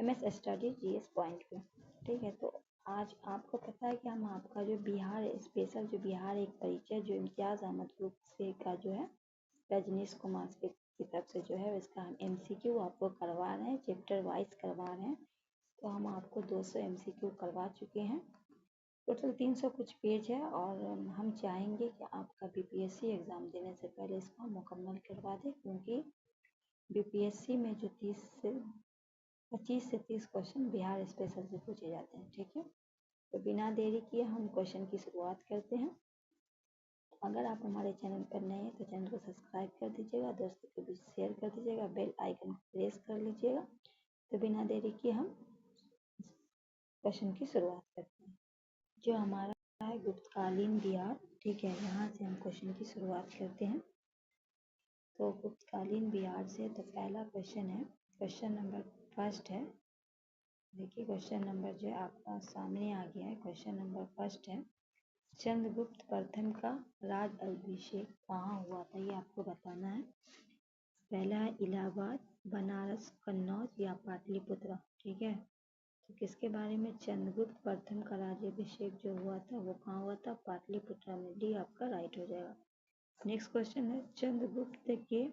MS study GS point पे। ठीक है, तो आज आपको पता है कि हम आपका जो बिहार स्पेशल जो बिहार एक परिचय जो इम्तियाज़ अहमद ग्रुप से का जो है रजनीश कुमार की तरफ से जो है इसका हम MCQ आपको करवा रहे हैं, चैप्टर वाइज करवा रहे हैं। तो हम आपको 200 MCQ करवा चुके हैं। टोटल 300 कुछ पेज है और हम चाहेंगे कि आपका BPSC एग्ज़ाम देने से पहले इसको मुकम्मल करवा दें, क्योंकि BPSC में जो 25 से 30 क्वेश्चन बिहार स्पेशल से पूछे जाते हैं। ठीक है, तो बिना देरी किए हम क्वेश्चन की शुरुआत करते हैं। अगर आप हमारे चैनल पर नए हैं तो चैनल को सब्सक्राइब कर दीजिएगा, दोस्तों के बीच शेयर कर दीजिएगा, बेल आइकन प्रेस कर लीजिएगा। तो बिना देरी किए हम क्वेश्चन की शुरुआत करते हैं। जो हमारा है गुप्तकालीन बिहार। ठीक है, यहाँ से हम क्वेश्चन की शुरुआत करते हैं। तो गुप्तकालीन बिहार से तो पहला क्वेश्चन है, क्वेश्चन नंबर फर्स्ट है। देखिए क्वेश्चन नंबर जो है आपका सामने आ गया है। क्वेश्चन नंबर फर्स्ट है, चंद्रगुप्त प्रथम का राज अभिषेक कहाँ हुआ था, ये आपको बताना है। पहला है इलाहाबाद, बनारस, कन्नौज या पाटलिपुत्र। ठीक है, तो किसके बारे में, चंद्रगुप्त प्रथम का राज्याभिषेक जो हुआ था वो कहाँ हुआ था, पाटलिपुत्र में। डी आपका राइट हो जाएगा। नेक्स्ट क्वेश्चन है, चंद्रगुप्त के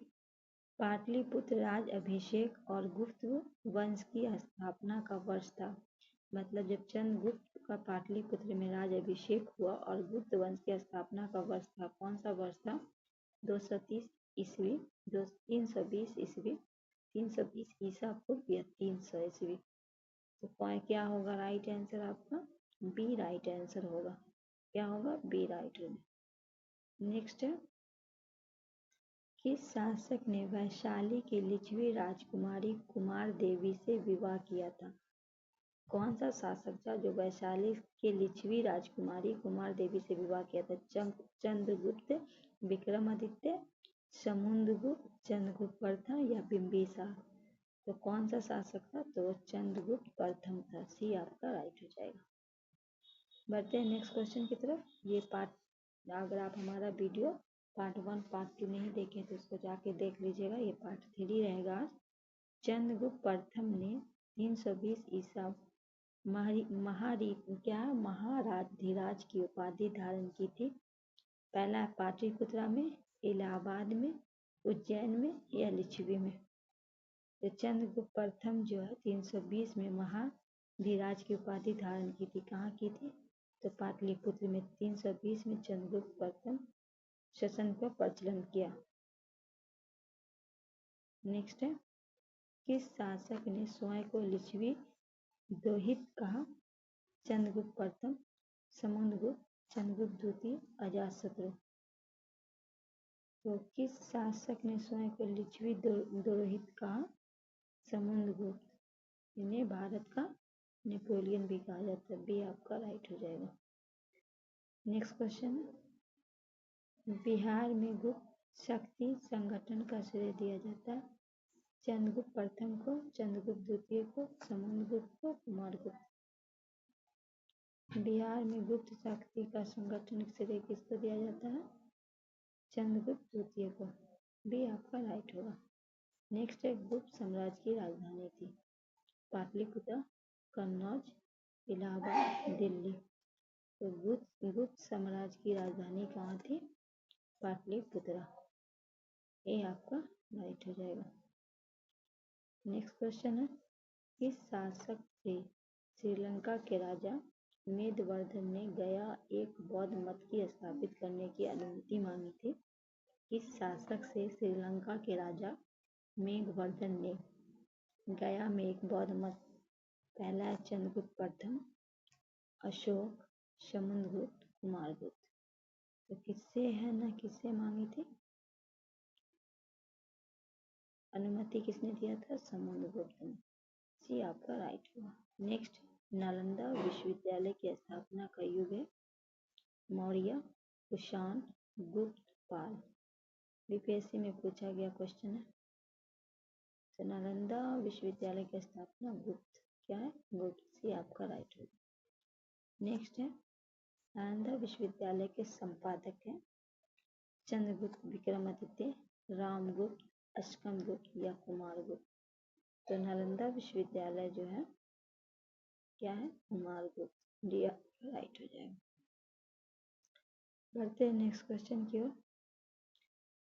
पाटलिपुत्र राज अभिषेक और गुप्त वंश की स्थापना का वर्ष था। मतलब जब चंद्रगुप्त का पाटलिपुत्र में राज अभिषेक हुआ और गुप्त वंश की स्थापना का वर्ष था, कौन सा वर्ष था, 230 ईस्वी, 320 ईस्वी, 320 ईसा पूर्व या 300 ईस्वी। तो क्या होगा राइट आंसर आपका, बी राइट आंसर होगा। क्या होगा, बी राइट। नेक्स्ट है, किस शासक ने वैशाली की लिच्छवी राजकुमारी कुमार देवी से विवाह किया था। कौन सा शासक था जो वैशाली के लिच्छवी राजकुमारी कुमार देवी से विवाह किया था, चंद्रगुप्त, विक्रमादित्य, समुद्रगुप्त, चंद्रगुप्त प्रथम या बिंबिसार। तो कौन सा शासक था, तो चंद्रगुप्त प्रथम था। सी आपका राइट हो जाएगा। बढ़ते हैं नेक्स्ट क्वेश्चन की तरफ। ये पार्ट अगर आप हमारा वीडियो पार्ट 1 पार्ट 2 नहीं देखें तो इसको जाके देख लीजिएगा, ये पार्ट 3 रहेगा आज। चंद्रगुप्त प्रथम ने 320 ईसा महाराजधिराज की उपाधि धारण की थी। पहला पाटलिपुत्रा में, इलाहाबाद में, उज्जैन में या लिच्छवी में। तो चंद्रगुप्त प्रथम जो है 320 में महाधिराज की उपाधि धारण की थी। कहाँ की थी, तो पाटलिपुत्र में। 320 में चंद्रगुप्त प्रथम शासन का प्रचलन किया। नेक्स्ट है, किस शासक ने स्वयं को लिच्छवी दोहित कहा, चंद्रगुप्त प्रथम, समुद्रगुप्त, चंद्रगुप्त द्वितीय, अजातशत्रु। तो किस शासक ने स्वयं को लिच्छवी दोहित कहा, समुद्रगुप्त। इन्हें भारत का नेपोलियन भी कहा जाता है। बी आपका राइट हो जाएगा। नेक्स्ट क्वेश्चन, बिहार में गुप्त शक्ति संगठन का श्रेय दिया जाता है, चंद्रगुप्त प्रथम को, चंद्रगुप्त द्वितीय को, समुद्रगुप्त को, कुमारगुप्त। बिहार में गुप्त शक्ति का संगठन श्रेय किसको दिया जाता है, चंद्रगुप्त द्वितीय को। बी आपका राइट होगा। नेक्स्ट है, गुप्त साम्राज्य की राजधानी थी, पाटलिपुत्र, कन्नौज, इलाहाबाद, दिल्ली। तो गुप्त साम्राज्य की राजधानी कहाँ थी, पाटलिपुत्र। ये आपका राइट हो जाएगा। नेक्स्ट क्वेश्चन है, किस शासक से श्रीलंका के राजा मेघवर्धन ने गया एक बौद्ध मठ की स्थापित करने की अनुमति मांगी थी। किस शासक से श्रीलंका के राजा मेघवर्धन ने गया में एक बौद्ध मठ। पहला है चंद्रगुप्त प्रथम, अशोक, समुद्रगुप्त, कुमारगुप्त। तो किससे है ना, किससे मांगी थी अनुमति, किसने दिया था, समुद्रगुप्त ने। सी आपका राइट हुआ। नेक्स्ट, नालंदा विश्वविद्यालय की स्थापना का युग है, मौर्य, कुषाण, गुप्त, पाल। बीपीएससी में पूछा गया क्वेश्चन है। तो नालंदा विश्वविद्यालय की स्थापना गुप्त, क्या है, गुप्त। सी आपका राइट होगा। नेक्स्ट है, नालंदा विश्वविद्यालय के संपादक हैं चंद्रगुप्त, विक्रमादित्य, रामगुप्त, अश्कमगुप्त या कुमारगुप्त। तो नालंदा विश्वविद्यालय जो है क्या है, कुमारगुप्त। डी राइट हो जाएगा। बढ़ते हैं नेक्स्ट क्वेश्चन की ओर।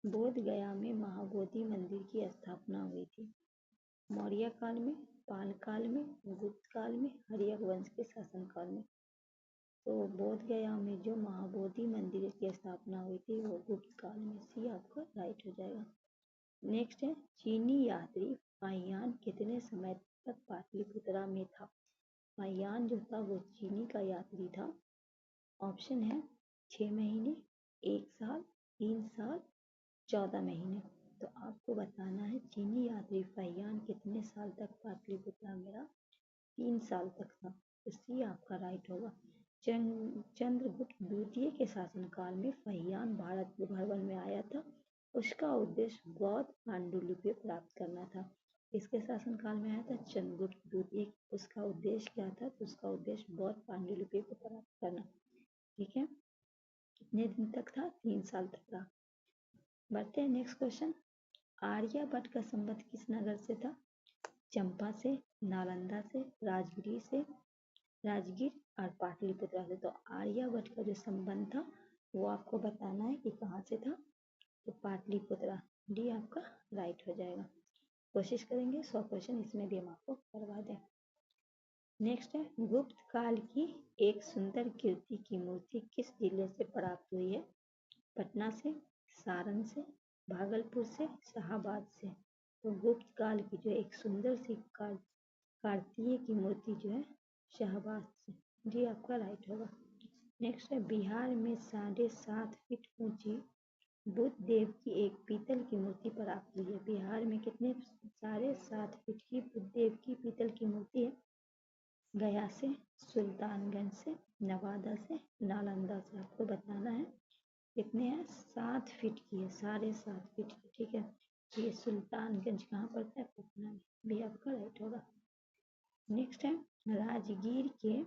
बोध गया में महाबोधि मंदिर की स्थापना हुई थी। मौर्य काल में, पाल काल में, गुप्त काल में, हर्यक वंश के शासन काल में। तो बोध गया में जो महाबोधि मंदिर की स्थापना हुई थी वो गुप्त काल में। सी आपका राइट हो जाएगा। नेक्स्ट है, चीनी यात्री फाहियान कितने समय तक पाटलिपुत्रा में था। फाहियान जो था वो चीनी का यात्री था। ऑप्शन है 6 महीने, 1 साल, 3 साल, 14 महीने। तो आपको बताना है चीनी यात्री फाहियान कितने साल तक पाटलिपुत्रा में रहा। 3 साल तक था। तो सी आपका राइट होगा। चंद्रगुप्त द्वितीय के शासनकाल में फाहियान भारत के भरवन में आया था। उसका उद्देश्य बौद्ध पांडुलिपि प्राप्त करना था। इसके शासनकाल में आया था चंद्रगुप्त द्वितीय। उसका उद्देश्य क्या था, तो उसका उद्देश्य बौद्ध पांडुलिपि को प्राप्त करना। ठीक है, कितने दिन तक था, 3 साल तक था। बढ़ते हैं नेक्स्ट क्वेश्चन। आर्यभट्ट का संबंध किस नगर से था। चंपा से, नालंदा से, राजगिर से, राजगीर और पाटलिपुत्रा से। तो आर्यभट्ट का जो संबंध था वो आपको बताना है कि कहाँ से था। तो पाटलिपुत्रा। डी आपका राइट हो जाएगा। कोशिश करेंगे 100 क्वेश्चन इसमें भी हम आपको करवा दें। नेक्स्ट है, गुप्त काल की एक सुंदर कीर्ति की मूर्ति किस जिले से प्राप्त हुई है। पटना से, सारण से, भागलपुर से, शाहबाद से। तो गुप्त काल की जो एक सुंदर सी कार्तिकेय की मूर्ति जो है शाहबाद से। जी आपका राइट होगा। नेक्स्ट है, बिहार में 7.5 फीट ऊंची बुद्ध देव की एक पीतल की मूर्ति प्राप्त हुई है। बिहार में कितने 7.5 फीट की बुद्ध देव की पीतल की मूर्ति है। गया से, सुल्तानगंज से, नवादा से, नालंदा से। आपको बताना है कितने हैं, 7 फीट की है, 7.5 फीट की। ठीक है, ये सुल्तानगंज कहाँ पड़ता है, पटना में। भी आपका राइट होगा। नेक्स्ट है, राजगीर के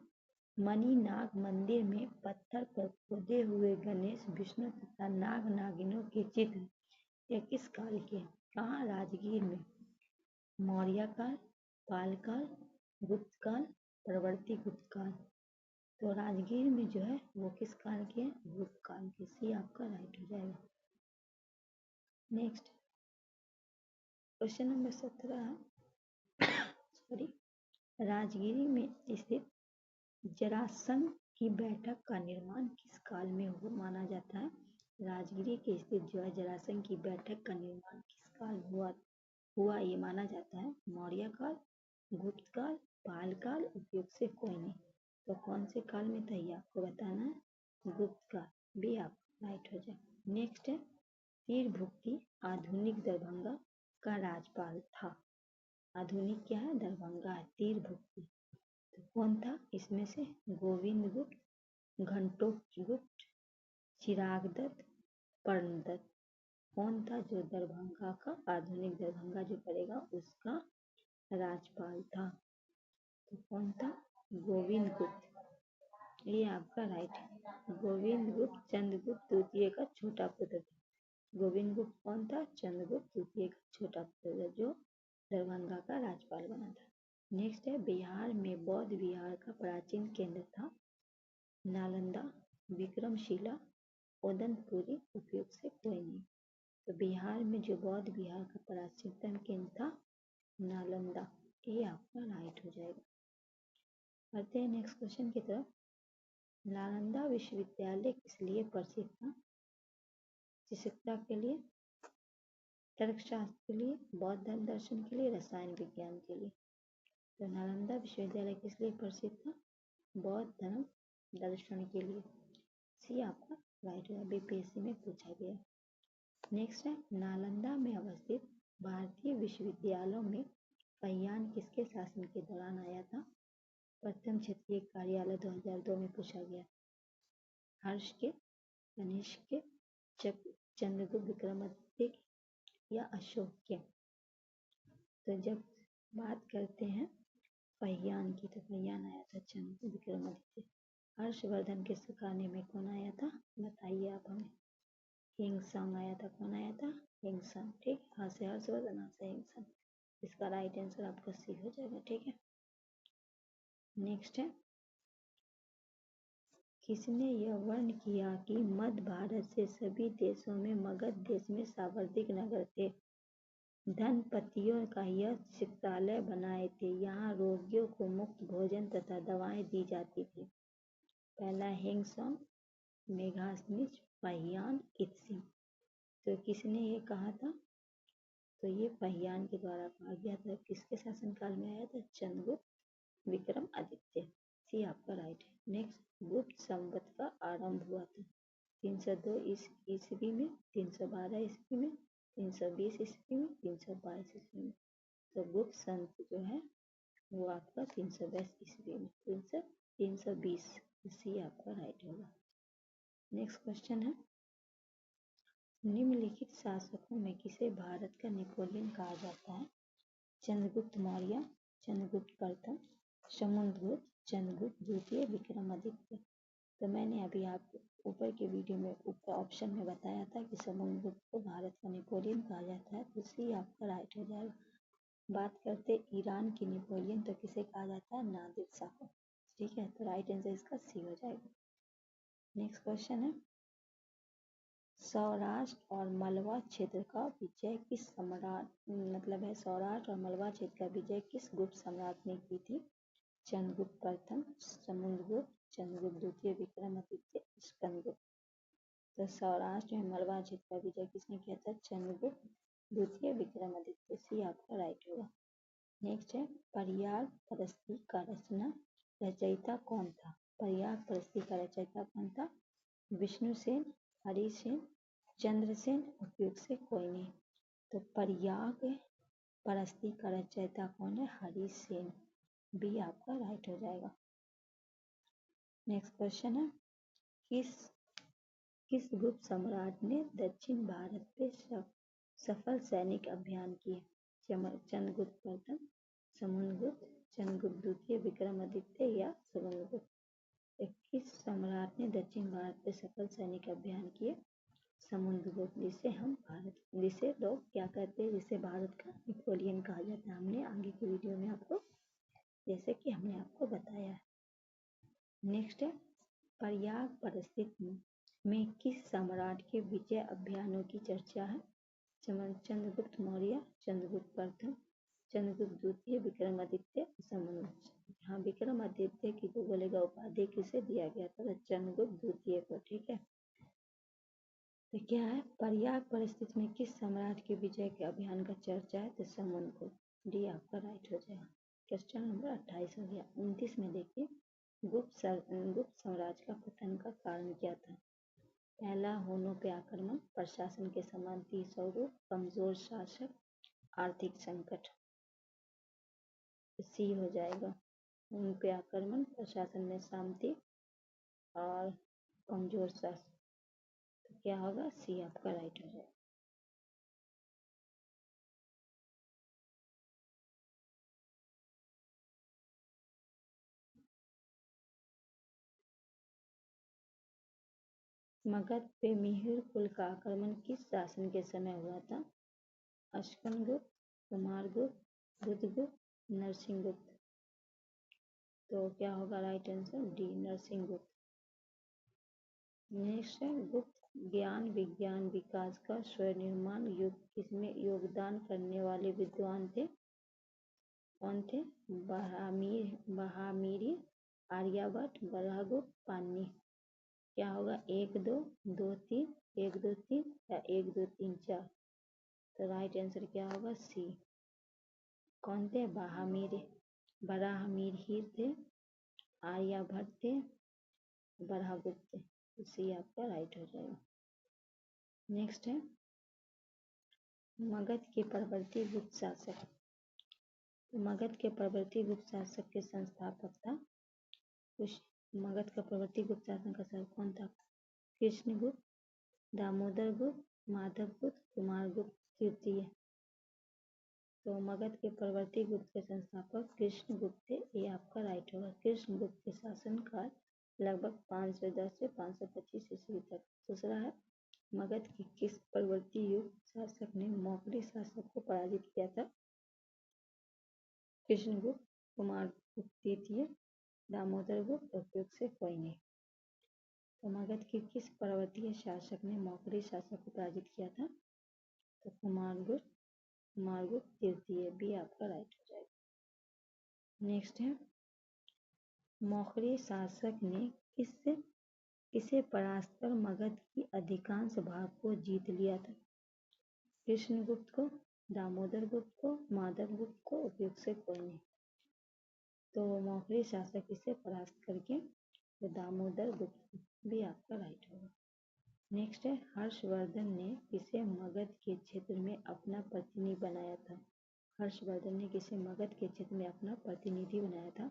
मणिनाग मंदिर में पत्थर पर खोदे हुए गणेश, विष्णु तथा नाग नागिनों के चित्र यह किस काल के हैं। कहाँ, राजगीर में। मौर्य काल, पाल काल, गुप्त काल, प्रवर्ती गुप्त काल। तो राजगीर में जो है वो किस काल के हैं, गुप्त काल के। सी आपका राइट हो जाएगा। Next question number 17 sorry, Rajagiri में स्थित जरासंध की बैठक का निर्माण किस काल में माना जाता है। राजगिरी के स्थित जो है जरासंध की बैठक का निर्माण किस काल हुआ ये माना जाता है। मौर्य काल, गुप्त काल, पाल काल, उपयोग से कोई नहीं। तो कौन से काल में था ये आपको बताना है, गुप्त काल। भी आप राइट हो जाए। नेक्स्ट है, तीरभुक्ति आधुनिक दरभंगा का राजपाल था। आधुनिक क्या है, दरभंगा है। तीरभुक्ति तो कौन था इसमें से, गोविंद गुप्त, घंटोत्कच गुप्त, चिराग दत्त, पर्णदत्त। कौन था जो दरभंगा का, आधुनिक दरभंगा जो करेगा उसका राजपाल था। तो कौन था, गोविंद गुप्त। ये आपका राइट है। गोविंद गुप्त चंद्रगुप्त द्वितीय का छोटा पुत्र था। गोविंद गुप्त कौन था, चंद्रगुप्त द्वितीय का छोटा पुत्र जो दरभंगा का राजपाल बना था। नेक्स्ट है, बिहार में बौद्ध विहार का प्राचीन केंद्र था। नालंदा, विक्रमशिला, ओदंतपुरी, उपयोग से कोई नहीं। तो बिहार में जो बौद्ध विहार का प्राचीनतम केंद्र था नालंदा। ये आपका राइट हो जाएगा। बढ़ते हैं नेक्स्ट क्वेश्चन की तरफ। नालंदा विश्वविद्यालय किस लिए प्रसिद्ध था। चिकित्सा के लिए, तर्कशास्त्र के लिए, बौद्ध धर्म दर्शन के लिए, रसायन विज्ञान के लिए। तो नालंदा विश्वविद्यालय किस लिए प्रसिद्ध था, बौद्ध धर्म दर्शन के लिए। सी आपका राइट है, बीपीएससी में पूछा गया। नेक्स्ट है, नालंदा में अवस्थित भारतीय विश्वविद्यालयों में फाहियान किसके शासन के दौरान आया था। प्रथम क्षेत्रीय कार्यालय 2002 में पूछा गया। हर्ष के, कनिष्क के, चंद्रगुप्त विक्रमादित्य या अशोक के। तो जब बात करते हैं फाहियान की तो फाहियान आया था चंद्रगुप्त विक्रमादित्य। हर्षवर्धन के सिखाने में कौन आया था, बताइए आप हमें। हिंगसंग आया था। कौन आया था, हिंगसंग। ठीक, हाँ से हर्षवर्धन, हाँ से हिंगसंग। इसका राइट आंसर आपका सी हो जाएगा। ठीक है, नेक्स्ट है, किसने यह वर्ण किया कि मध्य भारत से सभी देशों में मगध देश में सर्वाधिक नगर थे। धनपतियों का यह चिकित्सालय बनाए थे। यहाँ रोगियों को मुफ्त भोजन तथा दवाएं दी जाती थी। पहला हेंगसॉन्ग, मेघासनिज, पहियान, इत्सिंग। तो किसने ये कहा था? तो ये पहियान के द्वारा कहा गया था। किसके शासनकाल में आया था? चंद्रगुप्त विक्रम आदित्य। सी आपका राइट है। नेक्स्ट, गुप्त संवत का आरंभ हुआ था 302 ईस्वी में, 312 ईस्वी में, 320 ईस्वी में, 322 ईस्वी में। तो गुप्त संवत जो है वो आपका 320 ईस्वी में, 320। सी आपका राइट होगा। नेक्स्ट क्वेश्चन है, निम्नलिखित शासकों में किसे भारत का नेपोलियन कहा जाता है? चंद्रगुप्त मौर्य, चंद्रगुप्त प्रथम, समुद्रगुप्त, चंद्रगुप्त द्वितीय, विक्रमादित्य। तो मैंने अभी आपको ऊपर के वीडियो में ऊपर ऑप्शन में बताया था कि समुद्रगुप्त को भारत का नेपोलियन कहा जाता है। तो सी आपका राइट हो जाएगा। बात करते ईरान की नेपोलियन, तो किसे कहा जाता है? नादिर शाह को। ठीक है, तो राइट आंसर इसका सी हो जाएगा। नेक्स्ट क्वेश्चन है, सौराष्ट्र और मलवा क्षेत्र का विजय किस सम्राट, मतलब है सौराष्ट्र और मलवा क्षेत्र का विजय किस गुप्त सम्राट ने की थी? चंद्रगुप्त प्रथम, समुद्रगुप्त, चंद्रगुप्त द्वितीय, विक्रमादित्य, स्कंदगुप्त। तो सौराष्ट्र में मलवा क्षेत्र का विजय किसने किया था? चंद्रगुप्त द्वितीय, विक्रमादित्य। सी आपका राइट होगा। नेक्स्ट है, पर्यायपरस्ती का रचयिता कौन था? पर्यायपरस्ती का रचयिता कौन था? विष्णुसेन, हरिसेन, चंद्रसेन, उपयुक्त से कोई नहीं। तो पर्यायपरस्ती का रचयिता कौन है? हरिसेन। बी आपका राइट हो जाएगा। नेक्स्ट क्वेश्चन है, किस गुप्त सम्राट ने दक्षिण भारत पे सफल सैनिक अभियान किए? चंद्रगुप्त प्रथम, समुद्रगुप्त, चंद्रगुप्त द्वितीय, विक्रमादित्य या समुद्रगुप्त। किस सम्राट ने दक्षिण भारत पे सफल सैनिक अभियान किए? समुद्रगुप्त, जिसे लोग क्या कहते हैं? जिसे भारत का नेपोलियन कहा जाता है। हमने आगे की वीडियो में आपको जैसे कि हमने आपको बताया है। नेक्स्ट है, पर्यायपरस्ती में किस सम्राट के विजय अभियानों की चर्चा है? चंद्रगुप्त मौर्य, चंद्रगुप्त प्रथम, चंद्रगुप्त द्वितीय, विक्रमादित्य, समुद्रगुप्त। हाँ, विक्रमादित्य की जो बोलेगा उपाधि किसे दिया गया था? चंद्रगुप्त द्वितीय को। ठीक है, तो क्या है, पर्यायपरस्ती में किस सम्राट के विजय के अभियान का चर्चा है? तो समुद्रगुप्त। डी आपका राइट हो जाएगा। क्वेश्चन नंबर 28 हो गया। 29 में देखिए, गुप्त साम्राज्य का पतन का कारण क्या था? पहला, होनों पे आक्रमण, प्रशासन के समानती स्वरूप, कमजोर शासक, आर्थिक संकट। सी हो जाएगा। होनों पे आक्रमण, प्रशासन में शांति और कमजोर शासक। तो क्या होगा? सी आपका राइट हो जाएगा। मगध पे मिहिर कुल का आक्रमण किस शासन के समय हुआ था? अश्कनगुप्त, कुमारगुप्त, बुधगुप्त, नरसिंहगुप्त। तो क्या होगा right answer? D, Narasimhagupta. Next है, गुप्त ज्ञान विज्ञान विकास का स्वनिर्माण युग किसमें योगदान करने वाले विद्वान थे? कौन थे? बहामीरी, आर्यभट्ट, बरहगुप्त, पाणिनि। क्या होगा? 1 2 2 3, 1 2 3 या 1 2 3 4। तो राइट आंसर क्या होगा? सी। कौन थे? बराहमीर थे, आर्यभट्ट थे, बरहगुप्त थे। तो सी आपका राइट हो जाएगा। नेक्स्ट है, मगध के परवर्ती गुप्त शासक। मगध के परवर्ती गुप्त शासक के संस्थापक था मगध का परवर्ती गुप्त शासन का शासक कौन था? कृष्णगुप्त, दामोदरगुप्त, माधवगुप्त, कुमारगुप्त तृतीय। तो मगध के परवर्ती गुप्त के संस्थापक कृष्णगुप्त थे। ये आपका राइट होगा। कृष्णगुप्त के शासनकाल लगभग 510 से 525 ईस्वी तक। दूसरा है, मगध के किस परवर्ती युग शासक ने मौर्य शासक को पराजित किया था? कृष्णगुप्त, कुमारगुप्त तृतीय, दामोदर गुप्त, उपयुक्त से कोई नहीं। तो मगध के किस पर्वतीय शासक ने मौखरी शासक को पराजित किया था? तो कुमारगुप्त तृतीय, बी आपका राइट हो जाएगा। नेक्स्ट है, मौखरी शासक ने किसे परास्त कर मगध की अधिकांश भाग को जीत लिया था? कृष्णगुप्त को, दामोदर गुप्त को, माधव गुप्त को, उपयुक्त से कोई नहीं। तो मौखरी शासक किसे परास्त करके? तो दामोदर गुप्त, भी आपका राइट होगा। नेक्स्ट है, हर्षवर्धन ने किसे मगध के क्षेत्र में अपना प्रतिनिधि बनाया था? हर्षवर्धन ने किसे मगध के क्षेत्र में अपना प्रतिनिधि बनाया था?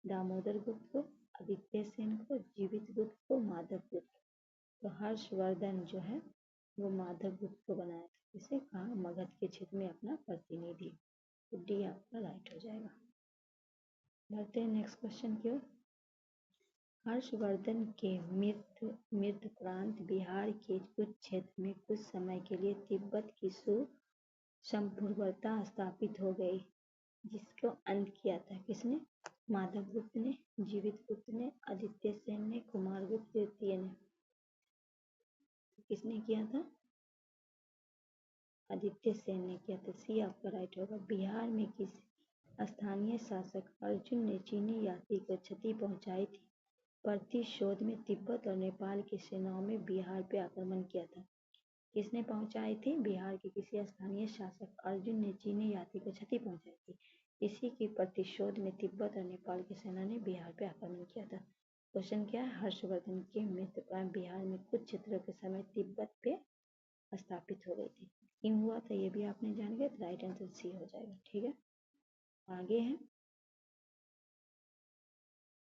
दामोदर गुप्त को, आदित्य सेन को, जीवित गुप्त को, माधव गुप्त। तो हर्षवर्धन जो है वो माधव गुप्त को बनाया था, इसे कहा मगध के क्षेत्र में अपना प्रतिनिधि। तो डी आपका राइट हो जाएगा। बढ़ते हैं नेक्स्ट क्वेश्चन की ओर। हर्षवर्धन के मृत प्रांत बिहार के कुछ क्षेत्र में कुछ समय के लिए तिब्बत की संपूर्णता स्थापित हो गई, जिसको अंत किया था किसने? माधव गुप्त ने, जीवित गुप्त ने, आदित्य सेन ने, कुमारगुप्त तृतीय ने। किसने किया था? आदित्य सेन ने किया था, सी आपका राइट होगा। बिहार में किस स्थानीय शासक अर्जुन ने चीनी यात्री को क्षति पहुंचाई थी? प्रतिशोध में तिब्बत और नेपाल की सेनाओं में बिहार पे आक्रमण किया था। किसने पहुंचाई थी? बिहार के किसी स्थानीय शासक अर्जुन ने चीनी यात्री को क्षति पहुंचाई थी। इसी की प्रतिशोध में तिब्बत और नेपाल की सेना ने बिहार पे आक्रमण किया था। क्वेश्चन क्या है? हर्षवर्धन के मृत प्रांत बिहार में कुछ क्षेत्रों के समय तिब्बत पे स्थापित हो गई थी। क्यों हुआ था ये भी आपने जान गए, तो राइट आंसर सी हो जाएगा। ठीक है, आगे है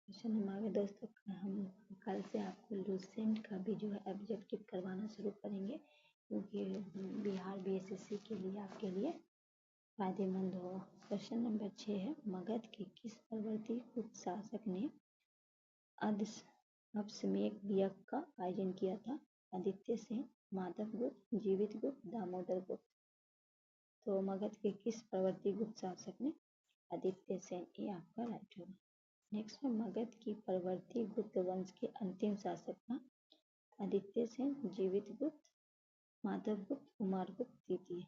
क्वेश्चन। हम आगे दोस्तों, हम कल से आपको लूसेंट का भी जो है ऑब्जेक्टिव करवाना शुरू करेंगे, क्योंकि बिहार बीएसएससी के लिए आपके लिए फायदेमंद होगा। क्वेश्चन नंबर 6 है, मगध के किस पर्वतीय गुप्त शासक ने अश्वमेध यज्ञ का आयोजन किया था? आदित्य सेन, माधव गुप्त, जीवित गुप्त, दामोदर गुप्त। तो मगध के किस पर्वतीय गुप्त शासक ने? आदित्य सेन, ये आपका राइट होगा। नेक्स्ट है, मगध की परवर्ती गुप्त वंश के अंतिम शासक था? आदित्य सेन, जीवित गुप्त, माधव गुप्त, कुमारगुप्त तृतीय।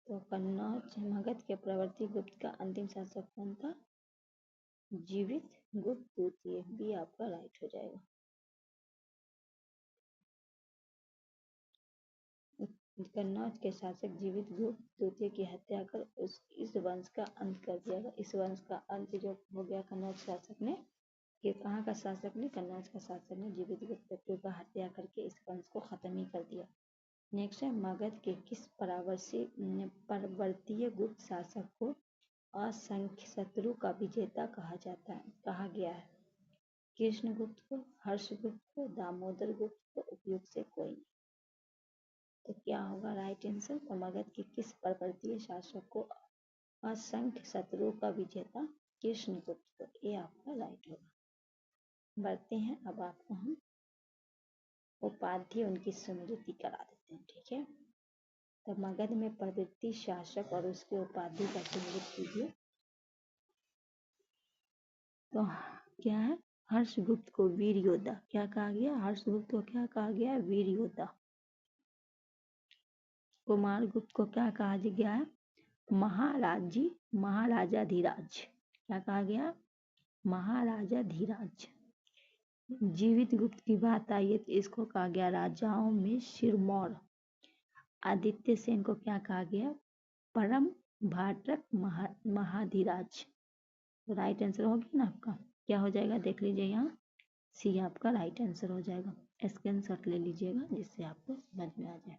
तो कन्नौज मगध के प्रवर्ती गुप्त का अंतिम शासक कौन था? जीवित गुप्त तृतीय, भी आपका राइट हो जाएगा। कन्नौज के शासक जीवित गुप्त तृतीय की हत्या कर इस वंश का अंत कर दिया गया। इस वंश का अंत जो हो गया कन्नौज शासक ने, ये कहाँ का शासक ने? कन्नौज का शासक ने जीवित गुप्त तृतीय का हत्या करके इस वंश को खत्म ही कर दिया। नेक्स्ट है, मगध के किस पर्वतीय गुप्त शासक को असंख्य शत्रु का विजेता कहा गया है? कृष्णगुप्त को, हर्षगुप्त को, दामोदर गुप्त को, उपयुक्त से कोई नहीं। तो क्या होगा राइट आंसर? तो मगध के किस पर्वतीय शासक को असंख्य शत्रुओं का विजेता? कृष्णगुप्त को, ये आपका राइट होगा। बढ़ते हैं, अब आपको हम उपाधि उनकी स्मृति करा देते हैं। ठीक है, तो मगध में पर्वतीय शासक और उसके उपाधि का स्मृति कीजिए। तो क्या है? हर्षगुप्त को वीर योद्धा क्या कहा गया? हर्षगुप्त को क्या कहा गया? वीर योद्धा। कुमारगुप्त को क्या कहा गया है? महाराजा धीराज। क्या कहा गया? महाराजा धीराज। जीवित गुप्त की बात आई है तो इसको कहा गया राजाओं में सिरमौर। आदित्य सेन को क्या कहा गया? परम भाटक महाधीराज। राइट आंसर हो गया ना आपका? क्या हो जाएगा देख लीजिए, यहाँ सी आपका राइट आंसर हो जाएगा। स्क्रीनशॉट ले लीजिएगा जिससे आपको समझ में आ जाए।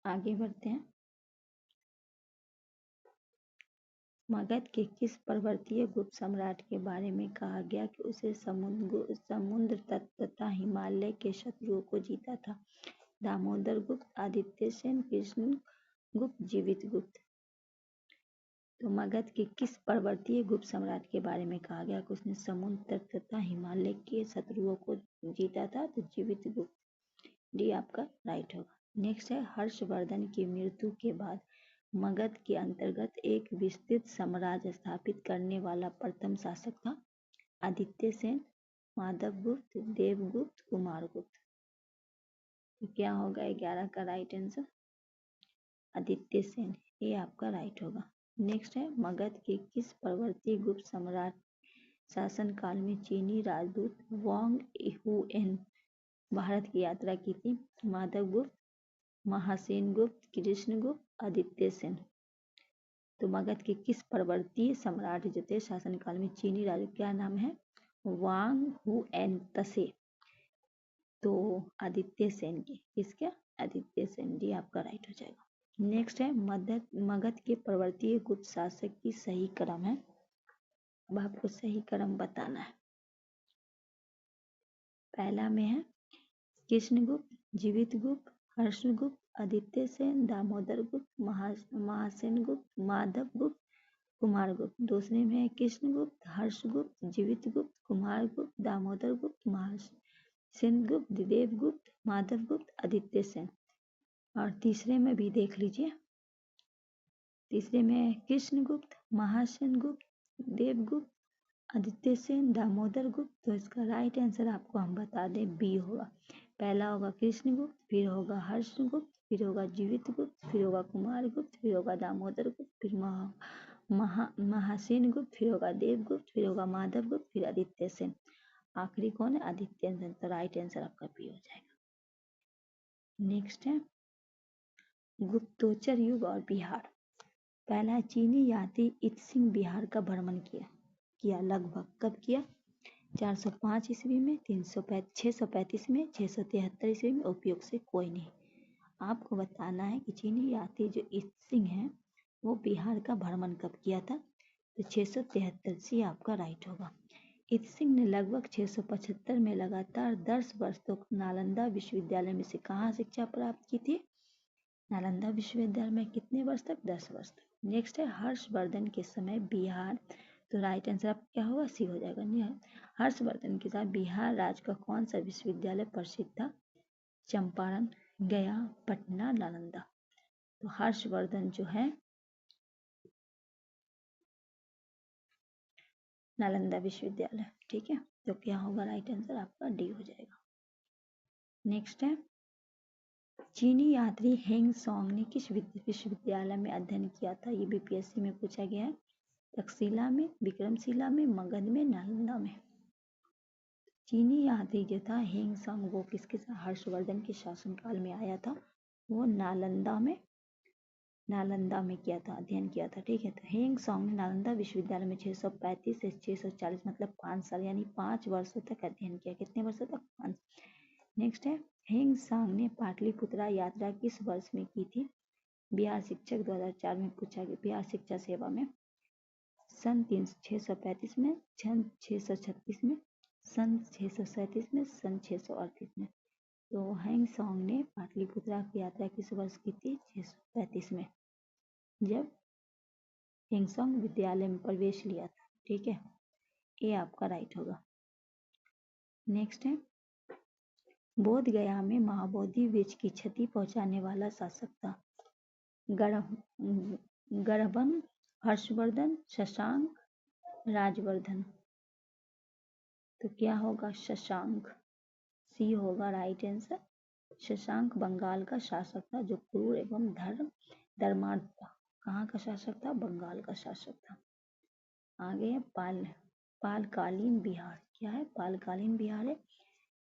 आगे बढ़ते हैं। मगध के किस पर्वतीय गुप्त सम्राट के बारे में कहा गया कि उसे समुद्र तट तथा हिमालय के शत्रुओं को जीता था? दामोदर गुप्त, आदित्य सेन, कृष्ण गुप्त, जीवित गुप्त। तो मगध के किस पर्वतीय गुप्त सम्राट के बारे में कहा गया कि उसने समुद्र तट तथा हिमालय के शत्रुओं को जीता था? तो जीवित गुप्त, डी आपका राइट होगा। नेक्स्ट है हर्षवर्धन की मृत्यु के बाद मगध के अंतर्गत एक विस्तृत साम्राज्य स्थापित करने वाला प्रथम शासक था। आदित्य सेन, माधवगुप्त, देवगुप्त, कुमारगुप्त। तो क्या होगा 11 का राइट आंसर? आदित्य सेन, ये आपका राइट होगा। नेक्स्ट है मगध के किस पर्वतीय गुप्त सम्राट शासनकाल में चीनी राजदूत वांग हुएन भारत की यात्रा की थी? माधवगुप्त, महासेनगुप्त, कृष्णगुप्त, आदित्य सेन। तो मगध के किस पर्वतीय सम्राट जो थे शासनकाल में चीनी राजा, क्या नाम है? वांग हुएन तसे। तो आदित्य सेन के, किसके? आदित्य सेन, जी आपका राइट हो जाएगा। नेक्स्ट है मगध के पर्वतीय गुप्त शासक की सही क्रम है। अब आपको सही क्रम बताना है। पहला में है कृष्णगुप्त, जीवितगुप्त, हर्षगुप्त, आदित्य सेन, दामोदर गुप्त, महासेनगुप्त, माधवगुप्त, कुमारगुप्त। दूसरे में है कृष्णगुप्त, हर्षगुप्त, जीवितगुप्त, कुमारगुप्त, दामोदर गुप्त, महासेनगुप्त, देवगुप्त, माधवगुप्त, आदित्य सेन। और तीसरे में भी देख लीजिए, तीसरे में कृष्णगुप्त, महासेनगुप्त, देवगुप्त, आदित्य सेन, दामोदर गुप्त। तो इसका राइट आंसर आपको हम बता दें बी होगा। पहला होगा कृष्णगुप्त, फिर होगा हर्षगुप्त, फिर होगा जीवितगुप्त, फिर होगा कुमारगुप्त, फिर होगा दामोदर गुप्त, फिर महासेनगुप्त, फिर होगा देवगुप्त, फिर होगा माधवगुप्त, फिर आदित्य सेन। आखिरी कौन है? आदित्य सेन। तो राइट आंसर आपका बी हो जाएगा। नेक्स्ट है गुप्तोत्तर युग और बिहार। पहला चीनी यात्री इत्सिंग बिहार का भ्रमण किया लगभग कब किया? 405 ईस्वी में, 635 में, 673 ईस्वी में, उपयोग से कोई नहीं। आपको बताना है कि चीनी यात्री जो इत्सिंग है वो बिहार का भ्रमण कब किया था? तो 673 से आपका राइट होगा। इत्सिंग ने लगभग 675 में लगातार 10 वर्ष तक नालंदा विश्वविद्यालय में से कहाँ शिक्षा प्राप्त की थी? नालंदा विश्वविद्यालय में कितने वर्ष तक? 10 वर्ष तक। नेक्स्ट है हर्षवर्धन के समय बिहार, तो राइट आंसर आप क्या होगा? सी हो जाएगा। नहीं, हर्षवर्धन के साथ बिहार राज्य का कौन सा विश्वविद्यालय प्रसिद्ध था? चंपारण, गया, पटना, नालंदा। तो हर्षवर्धन जो है नालंदा विश्वविद्यालय, ठीक है। तो क्या होगा राइट आंसर आपका? डी हो जाएगा। नेक्स्ट है चीनी यात्री हेंग सॉन्ग ने किस विश्वविद्यालय में अध्ययन किया था? ये बीपीएससी में पूछा गया है। तक्षशिला में, विक्रमशिला में, मगध में, नालंदा में। चीनी यात्री जो था हेंग सॉन्ग वो किसके साथ हर्षवर्धन के शासनकाल में आया था? वो नालंदा में किया था, अध्ययन किया था, ठीक है। तो हेंग सॉन्ग ने नालंदा विश्वविद्यालय में 635 से 640 मतलब 5 साल यानी 5 वर्षों तक अध्ययन किया। कितने वर्षों तक? 5। नेक्स्ट है हेंग सॉन्ग ने पाटलिपुत्रा यात्रा किस वर्ष में की थी? बिहार शिक्षक 2004 में पूछा गया। बिहार शिक्षा सेवा में सन 635 में, सन 636 में, सन 637 में, सन 638 में। तो हेंग सॉन्ग ने पाटलिपुत्रा की यात्रा किस वर्ष की थी? 635 में, जब हेंगसोंग विद्यालय में प्रवेश लिया था, ठीक है। ये आपका राइट होगा। नेक्स्ट है बोध गया में महाबोधि वृक्ष की क्षति पहुंचाने वाला शासक था? गढ़वन, हर्षवर्धन, शशांक, राजवर्धन। तो क्या होगा? शशांक, सी होगा राइट आंसर। शशांक बंगाल का शासक था जो क्रूर एवं धर्मार्थ था। कहाँ का शासक था? बंगाल का शासक था। आगे है पालकालीन बिहार। क्या है? पालकालीन बिहार है।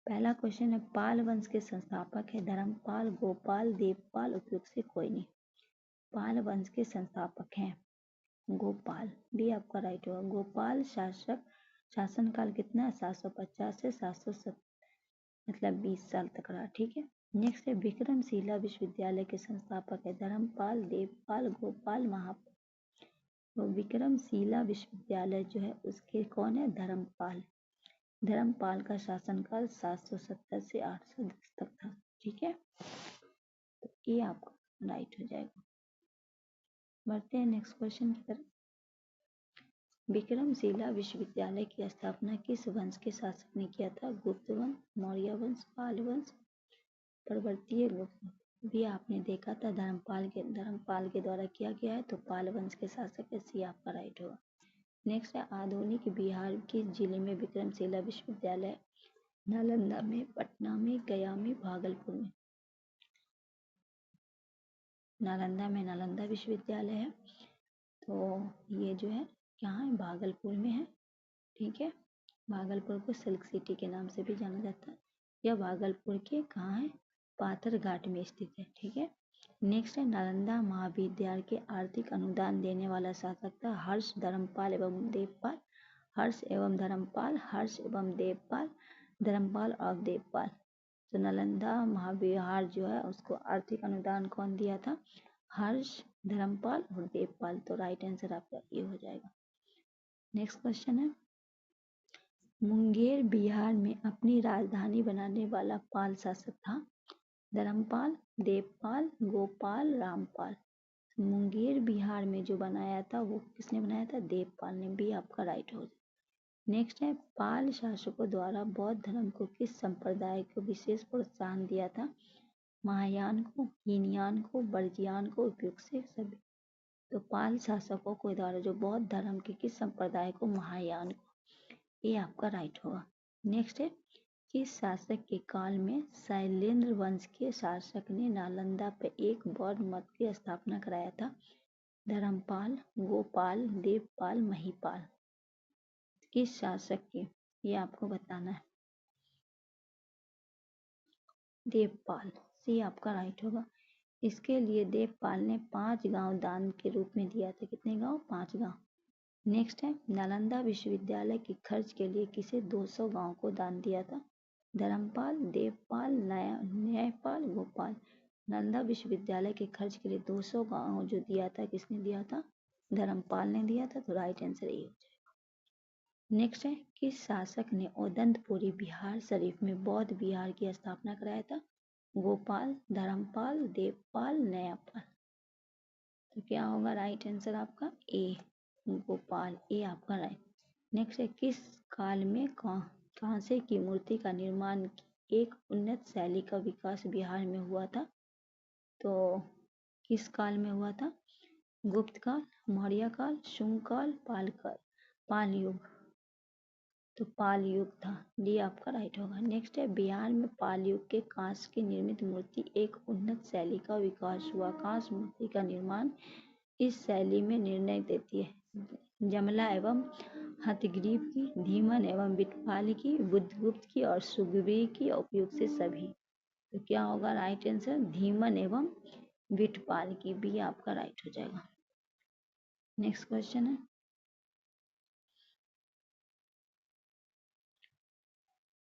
पहला क्वेश्चन है पाल वंश के संस्थापक है धर्मपाल, गोपाल, देवपाल, उपयुक्त से कोई नहीं। पाल वंश के संस्थापक हैं गोपाल, भी आपका राइट होगा। गोपाल शासनकाल कितना? 750 से 770 मतलब 20 साल तक रहा, ठीक है। नेक्स्ट है विक्रमशिला विश्वविद्यालय के संस्थापक है धर्मपाल, देवपाल, गोपाल, महापाल। तो विक्रमशिला विश्वविद्यालय जो है उसके कौन है? धर्मपाल। धर्मपाल का शासनकाल 770 से 810 तक था, ठीक है। तो ये आपका राइट हो जाएगा। बढ़ते हैं नेक्स्ट क्वेश्चन की तरफ। विक्रमशिला विश्वविद्यालय की स्थापना किस वंश के शासक ने किया था? गुप्त वंश, मौर्य वंश, पाल वंश, परवर्तीय भी आपने देखा था धर्मपाल के द्वारा किया गया है, तो पाल वंश के शासक है, सी आपका राइट होगा। नेक्स्ट है आधुनिक बिहार के जिले में विक्रमशिला विश्वविद्यालय, नालंदा में, पटना में, गया में, भागलपुर में। नालंदा में नालंदा विश्वविद्यालय है, तो ये जो है यहाँ है भागलपुर में है। ठीक है, भागलपुर को सिल्क सिटी के नाम से भी जाना जाता है। यह भागलपुर के कहाँ है, पाथरघाट में स्थित है। ठीक है, नेक्स्ट है नालंदा महाविद्यालय के आर्थिक अनुदान देने वाला शासक था हर्ष धर्मपाल एवं देवपाल। हर्ष एवं धर्मपाल, हर्ष एवं देवपाल, धर्मपाल और देवपाल। तो नालंदा महाविहार जो है उसको आर्थिक अनुदान कौन दिया था, हर्ष, धर्मपाल और देवपाल। तो राइट आंसर आपका ये हो जाएगा। नेक्स्ट क्वेश्चन है मुंगेर बिहार में अपनी राजधानी बनाने वाला पाल शासक था धर्मपाल, देवपाल, गोपाल, रामपाल। मुंगेर बिहार में जो बनाया था वो किसने बनाया था, देवपाल ने। भी आपका राइट हो जाएगा। नेक्स्ट है पाल शासकों द्वारा बौद्ध धर्म को किस संप्रदाय को विशेष प्रोत्साहन दिया था, महायान को, हीनयान को, बर्जियान को, उपयुक्त से सभी। तो पाल शासकों के द्वारा जो बौद्ध धर्म के किस संप्रदाय को, महायान को। ये आपका राइट होगा। नेक्स्ट है किस शासक के काल में शैलेंद्र वंश के शासक ने नालंदा पर एक बौद्ध मठ की स्थापना कराया था, धर्मपाल, गोपाल, देवपाल, महिपाल। किस शासक के, ये आपको बताना है, देवपाल। सी आपका राइट होगा। इसके लिए देवपाल ने 5 गांव दान के रूप में दिया था। कितने गांव, 5 गांव। नेक्स्ट है नालंदा विश्वविद्यालय के खर्च के लिए किसे 200 गांव को दान दिया था, धर्मपाल, देवपाल, न्यायपाल, गोपाल। नालंदा विश्वविद्यालय के खर्च के लिए 200 गांव जो दिया था, किसने दिया था, धर्मपाल ने दिया था। तो राइट आंसर ये हो जाएगा। नेक्स्ट है किस शासक ने ओदंतपुरी बिहार शरीफ में बौद्ध विहार की स्थापना कराया था, गोपाल, धर्मपाल, देवपाल, न्यायपाल। तो क्या होगा राइट आंसर आपका ए, गोपाल। ए आपका राइट। नेक्स्ट है किस काल में कांसे की मूर्ति का निर्माण एक उन्नत शैली का विकास बिहार में हुआ था। तो किस काल में हुआ था, गुप्त काल, मौर्य काल, शुंग काल, पाल युग। तो पाल युग था। डी आपका राइट होगा। नेक्स्ट है बिहार में पाल युग के कांस्य की निर्मित मूर्ति एक उन्नत शैली का विकास हुआ। कांस्य मूर्ति का निर्माण इस शैली में निर्णय देती है जमला एवं हथग्रीव की, धीमन एवं बिटपाल की, बुद्धगुप्त की और सुग्रीव की, उपयुक्त से सभी। तो क्या होगा राइट आंसर, धीमन एवं बिटपाल की। भी आपका राइट हो जाएगा। नेक्स्ट क्वेश्चन है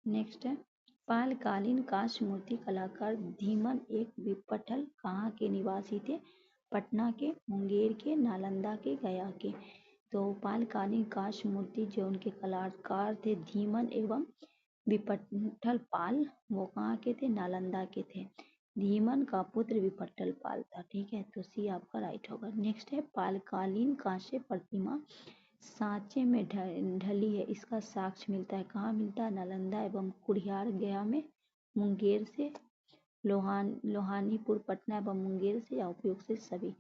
नेक्स्ट है पालकालीन कांस्य मूर्ति कलाकार धीमन एक विपठल कहाँ के निवासी थे, पटना के, मुंगेर के, नालंदा के, गया के। तो पालकालीन कांस्य मूर्ति जो उनके कलाकार थे धीमन एवं विपठल पाल, वो कहाँ के थे, नालंदा के थे। धीमन का पुत्र विपठल पाल था। ठीक है, तो सी आपका राइट होगा। नेक्स्ट है पालकालीन कांस्य प्रतिमा सांचे में ढली है, इसका साक्ष्य मिलता है कहाँ मिलता है, नालंदा एवं कुड़ियार गया में, मुंगेर से, लोहानीपुर पटना एवं मुंगेर से, या उपयोग से सभी।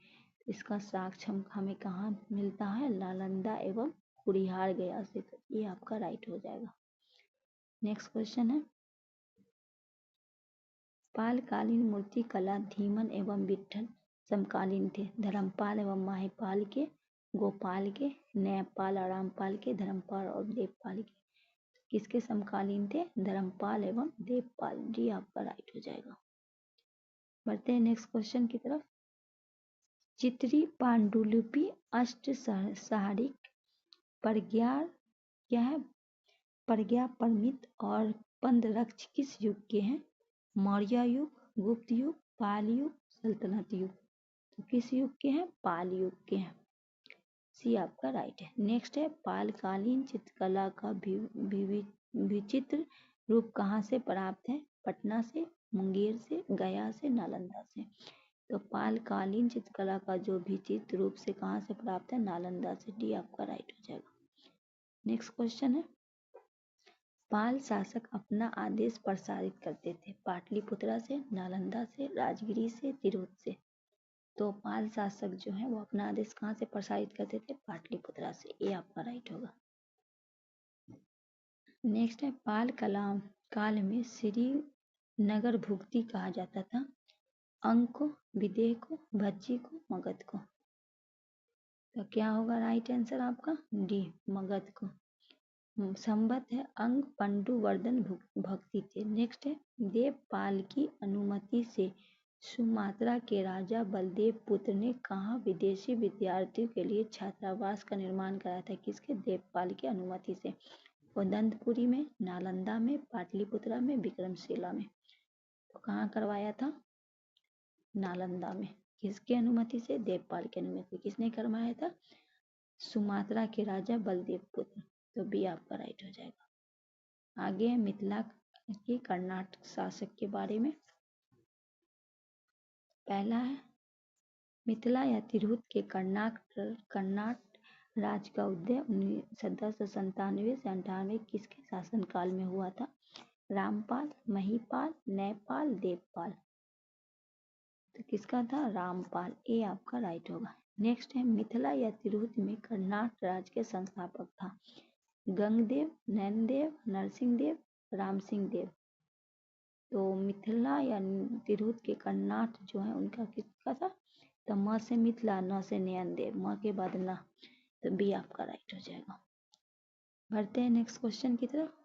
इसका साक्ष्य हमें कहाँ मिलता है, नालंदा एवं कुड़ियार गया से। तो ये आपका राइट हो जाएगा। नेक्स्ट क्वेश्चन है पालकालीन मूर्ति कला धीमन एवं विट्ठल समकालीन थे, धर्मपाल एवं महिपाल के, गोपाल के, न्यायपाल और रामपाल के, धर्मपाल और देवपाल के। किसके समकालीन थे, धर्मपाल एवं देवपाल। जी आपका राइट हो जाएगा। बढ़ते हैं नेक्स्ट क्वेश्चन की तरफ। चित्री पांडुलिपि अष्ट सहारिक प्रज्ञा क्या है, प्रज्ञा परमित और पंदरक्ष किस युग के हैं, मौर्य युग, गुप्त युग, पाल युग, सल्तनत युग। तो किस युग के हैं, पाल युग के हैं। सी आपका राइट है। नेक्स्ट है पालकालीन चित्रकला का विचित्र रूप कहाँ से प्राप्त है, पटना से, मुंगेर से, गया से, नालंदा से। तो पालकालीन चित्रकला का जो विचित्र रूप से कहाँ से प्राप्त है, नालंदा से। डी आपका राइट हो जाएगा। नेक्स्ट क्वेश्चन है पाल शासक अपना आदेश प्रसारित करते थे पाटलिपुत्रा से, नालंदा से, राजगिरी से, तिरहुत से। तो पाल शासक जो है वो अपना आदेश कहाँ से प्रसारित करते थे? पाटलिपुत्रा से। ये आपका राइट होगा। नेक्स्ट है पाल कलाम काल में श्रीनगर भुक्ति कहा जाता था अंग को, विदेह को, भज्जी को, मगध को। तो क्या होगा राइट आंसर आपका? डी, मगध को। संबत है अंग पंडु वर्धन भक्ति थे। नेक्स्ट है देवपाल की अनुमति से सुमात्रा के राजा बलदेव पुत्र ने कहाँ विदेशी विद्यार्थियों के लिए छात्रावास का निर्माण कराया था? किसके? देवपाल की अनुमति से। उदंतपुरी में, नालंदा में, पाटलिपुत्रा में, विक्रमशिला में। तो कहाँ करवाया था? नालंदा में। किसके अनुमति से? देवपाल की अनुमति। किसने करवाया था? सुमात्रा के राजा बलदेव पुत्र। तो बी आपका राइट हो जाएगा। आगे है मिथिला के कर्नाटक शासक के बारे में। पहला है मिथिला या तिरहुत के कर्नाट राज का उदय 1797 से 98 किसके शासनकाल में हुआ था? रामपाल, महीपाल, नैपाल, देवपाल। तो किसका था? रामपाल। ए आपका राइट होगा। नेक्स्ट है मिथिला या तिरहुत में कर्नाट राज के संस्थापक था गंगदेव, नैनदेव, नरसिंहदेव, रामसिंहदेव। तो मिथिला या तिरहुत के कर्नाट जो है उनका किसका था? तो म से मिथिला, न से नैनदेव, म के बाद न। तो बी आपका राइट हो जाएगा। बढ़ते हैं नेक्स्ट क्वेश्चन की तरफ।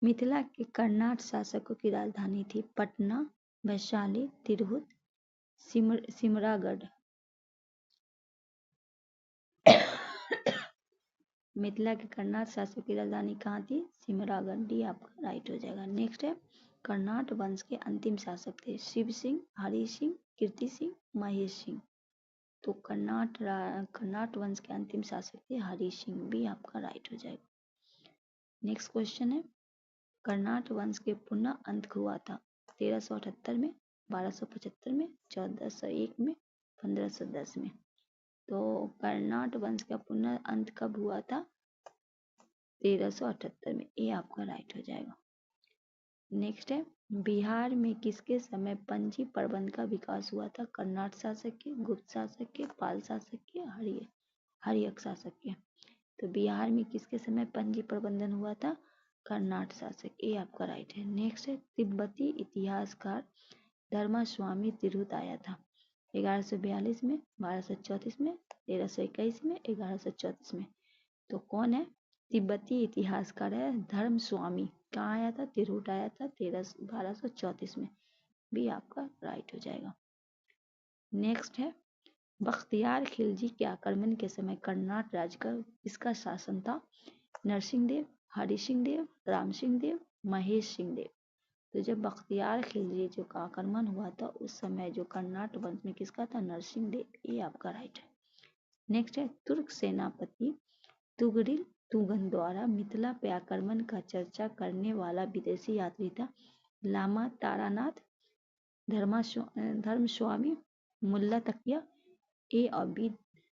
मिथिला के कर्नाट शासकों की राजधानी थी पटना, वैशाली, तिरहुत, सिमरागढ़। मिथिला के कर्नाट शासकों की राजधानी कहाँ थी? सिमरागढ़। डी आपका राइट हो जाएगा। नेक्स्ट है कर्नाट वंश के अंतिम शासक थे शिव सिंह, हरि सिंह, कीर्ति सिंह, महेश सिंह। तो कर्नाट वंश के अंतिम शासक थे हरि सिंह। बी आपका राइट हो जाएगा। नेक्स्ट क्वेश्चन है कर्नाट वंश के पुनः अंत हुआ था 1378 में, 1275 में, 1401 में, 1510 में। तो कर्नाट वंश का पुनः अंत कब हुआ था? 1378 में। ये आपका राइट हो जाएगा। नेक्स्ट है बिहार में किसके समय पंजी प्रबंध का विकास हुआ था? कर्नाट शासक के, गुप्त शासक के, पाल शासक के, हर्यक शासक के। तो बिहार में किसके समय पंजी प्रबंधन हुआ था? कर्नाट शासक। ये आपका राइट है। नेक्स्ट है तिब्बती इतिहासकार धर्मास्वामी तिरहुत आया था 1142 में, 1234 में, 1321 में, 1134 में। तो कौन है? तिब्बती इतिहासकार है धर्मस्वामी। कहाँ आया था? तिरहुत आया था 1234 में। भी आपका राइट हो जाएगा। नेक्स्ट है बख्तियार खिलजी के आक्रमण के समय कर्नाट राज्य का किसका शासन था? नरसिंह देव, हरि सिंह देव, राम सिंह देव, महेश सिंह देव। तो जब बख्तियार खिलजी जो का आक्रमण हुआ था उस समय जो कर्नाट वंश में किसका था? नरसिंह देव। ये आपका राइट है। नेक्स्ट है तुर्क सेनापति तुगरिल तुगन द्वारा मिथिला पे आक्रमण का चर्चा करने वाला विदेशी यात्री था लामा तारानाथ, धर्मस्वामी, मुल्ला तकिया। ए और बी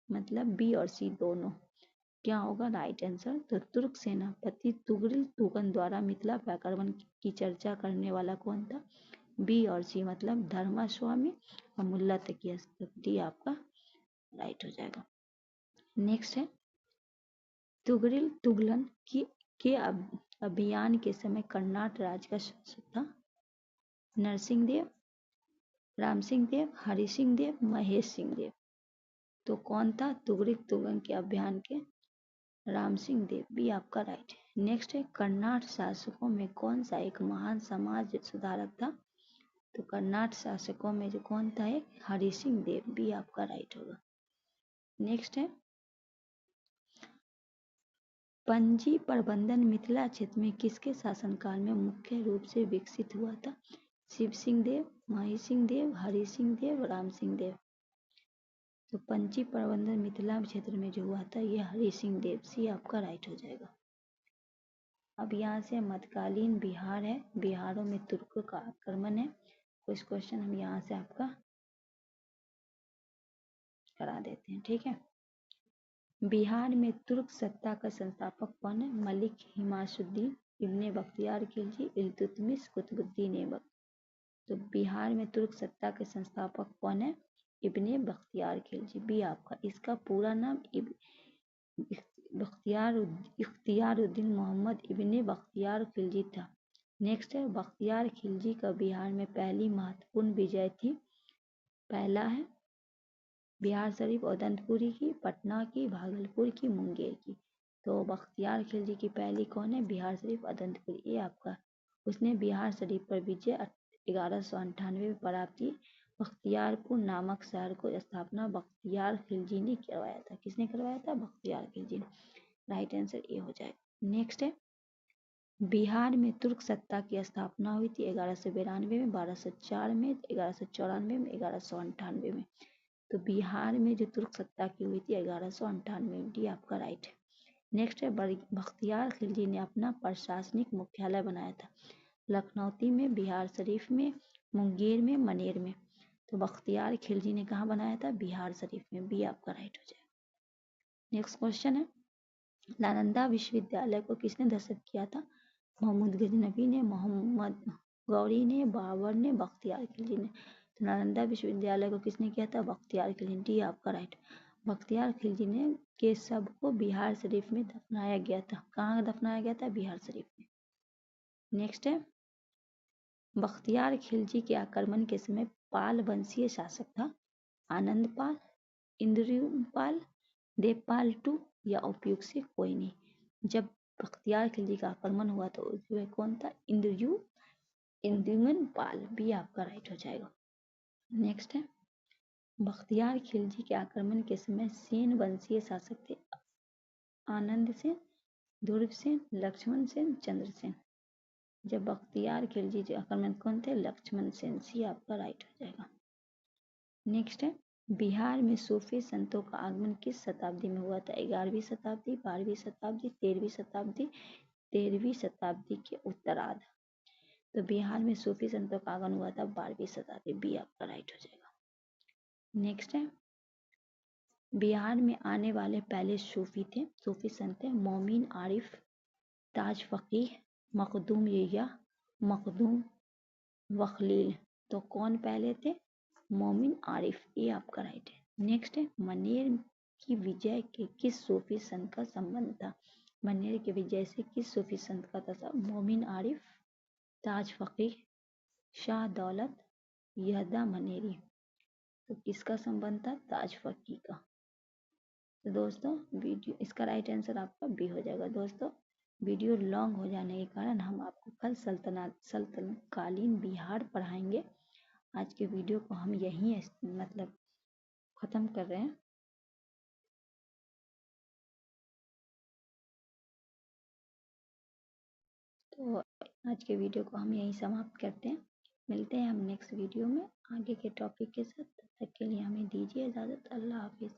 मतलब बी और सी दोनों। क्या होगा राइट आंसर? तो तुर्क सेनापति तुगरिल तुगन द्वारा मिथिला पे आक्रमण की चर्चा करने वाला कौन था? बी और सी मतलब धर्मस्वामी और मुल्ला तकिया। डी आपका राइट हो जाएगा। नेक्स्ट है तुगरिल तुगलन के अभियान के समय कर्नाट राज्य का शासक था नरसिंह देव, राम सिंह देव, हरि सिंह देव, महेश सिंह देव। तो कौन था तुगरिल तुगलन के अभियान के? राम सिंह देव। भी आपका राइट है। नेक्स्ट है कर्नाट शासकों में कौन सा एक महान समाज सुधारक था? तो कर्नाट शासकों में जो कौन था? एक हरि सिंह देव। भी आपका राइट होगा। नेक्स्ट है पंजी प्रबंधन मिथिला क्षेत्र में किसके शासनकाल में मुख्य रूप से विकसित हुआ था? शिव सिंह देव, महेश सिंह देव, हरि सिंह देव, राम सिंह देव। तो पंजी प्रबंधन मिथिला क्षेत्र में जो हुआ था यह हरि सिंह देव। सी आपका राइट हो जाएगा। अब यहाँ से मध्यकालीन बिहार है, बिहारों में तुर्कों का आक्रमण है। कुछ क्वेश्चन हम यहाँ से आपका करा देते हैं, ठीक है। बिहार में तुर्क सत्ता का संस्थापक कौन है? मलिक हिमायुद्दीन, इब्ने बख्तियार खिलजी, इल्तुतमिश, कुतुबुद्दीन ऐबक। तो बिहार में तुर्क सत्ता के संस्थापक कौन है? इब्ने बख्तियार खिलजी, बी आपका। इसका पूरा नाम इख्तियारुद्दीन मोहम्मद इब्ने बख्तियार खिलजी था। नेक्स्ट है, बख्तियार खिलजी का बिहार में पहली महत्वपूर्ण विजय थी। पहला है बिहार शरीफ, उदंतपुरी की, पटना की, भागलपुर की, मुंगेर की। तो बख्तियार खिलजी की पहली कौन है? बिहार शरीफ, उदंतपुरी, ये आपका। उसने बिहार शरीफ पर विजय 1198 में प्राप्त की। बख्तियारपुर नामक शहर को स्थापना बख्तियार खिलजी ने करवाया था। किसने करवाया था? बख्तियार खिलजी ने। राइट आंसर ये हो जाएगा। नेक्स्ट है, बिहार में तुर्क सत्ता की स्थापना हुई थी 1192 में, 1204 में, 1194 में, 1198 में। तो बिहार में जो तुर्क सत्ता की हुई थी 1198 में, डी आपका राइट है। नेक्स्ट है, बख्तियार खिलजी ने अपना प्रशासनिक मुख्यालय बनाया था लखनऊ में, बिहार शरीफ में, मुंगेर में, मनेर में। तो बख्तियार खिलजी ने कहाँ बनाया था? बिहार शरीफ में, बी आपका राइट हो जाएगा। नेक्स्ट क्वेश्चन है, नालंदा विश्वविद्यालय को किसने दस्तक किया था? महमूद गजनवी ने, मोहम्मद गौरी ने, बाबर ने, बख्तियार खिलजी ने। तो नालंदा विश्वविद्यालय को किसने किया था? बख्तियार खिलजी, डी आपका राइट। बख्तियार खिलजी ने के शव को बिहार शरीफ में दफनाया गया था। कहाँ दफनाया गया था? बिहार शरीफ में। नेक्स्ट है, बख्तियार खिलजी के आक्रमण के समय पाल वंशीय शासक था। आनंद पाल, इंद्रपाल, देवपाल टू या उपयुक्त से कोई नहीं। जब बख्तियार खिलजी का आक्रमण हुआ तो उसमें कौन था? इंद्रुमन पाल, भी आपका राइट हो जाएगा। नेक्स्ट है, बख्तियार खिलजी के आक्रमण के समय सेन वंशीय शासक थे। आनंद सेन, ध्रुव सेन, लक्ष्मण सेन, चंद्रसेन। जब बख्तियार खिलजी के आक्रमण कौन थे? लक्ष्मण सेन, सी आपका राइट हो जाएगा। नेक्स्ट है, बिहार में सूफी संतों का आगमन किस शताब्दी में हुआ था? 11वीं शताब्दी, 12वीं शताब्दी, 13वीं शताब्दी, 13वीं शताब्दी के उत्तरार्ध। तो बिहार में सूफी संतों का आगमन हुआ था 12वीं शताब्दी, बी आपका राइट हो जाएगा। नेक्स्ट है, बिहार में आने वाले पहले सूफी संत थे मोमिन आरिफ, ताज फकीह, मखदूम यहिया, मखदूम वखलील। तो कौन पहले थे? मोमिन आरिफ, ये आपका राइट है। नेक्स्ट है, मनेर की विजय के किस सूफी संत का संबंध था? मनेर के विजय से किस सूफी संत का था? मोमिन आरिफ, ताज फकीह, शाह दौलत, यहदा मनेरी। तो किसका संबंध था? ताज फकीह का। तो दोस्तों वीडियो, इसका राइट आंसर आपका बी हो जाएगा। दोस्तों वीडियो लॉन्ग हो जाने के कारण हम आपको कल सल्तनतकालीन बिहार पढ़ाएंगे। आज के वीडियो को हम यहीं मतलब ख़त्म कर रहे हैं। तो आज के वीडियो को हम यहीं समाप्त करते हैं। मिलते हैं हम नेक्स्ट वीडियो में आगे के टॉपिक के साथ। तब तक के लिए हमें दीजिए इजाज़त। अल्लाह हाफिज़।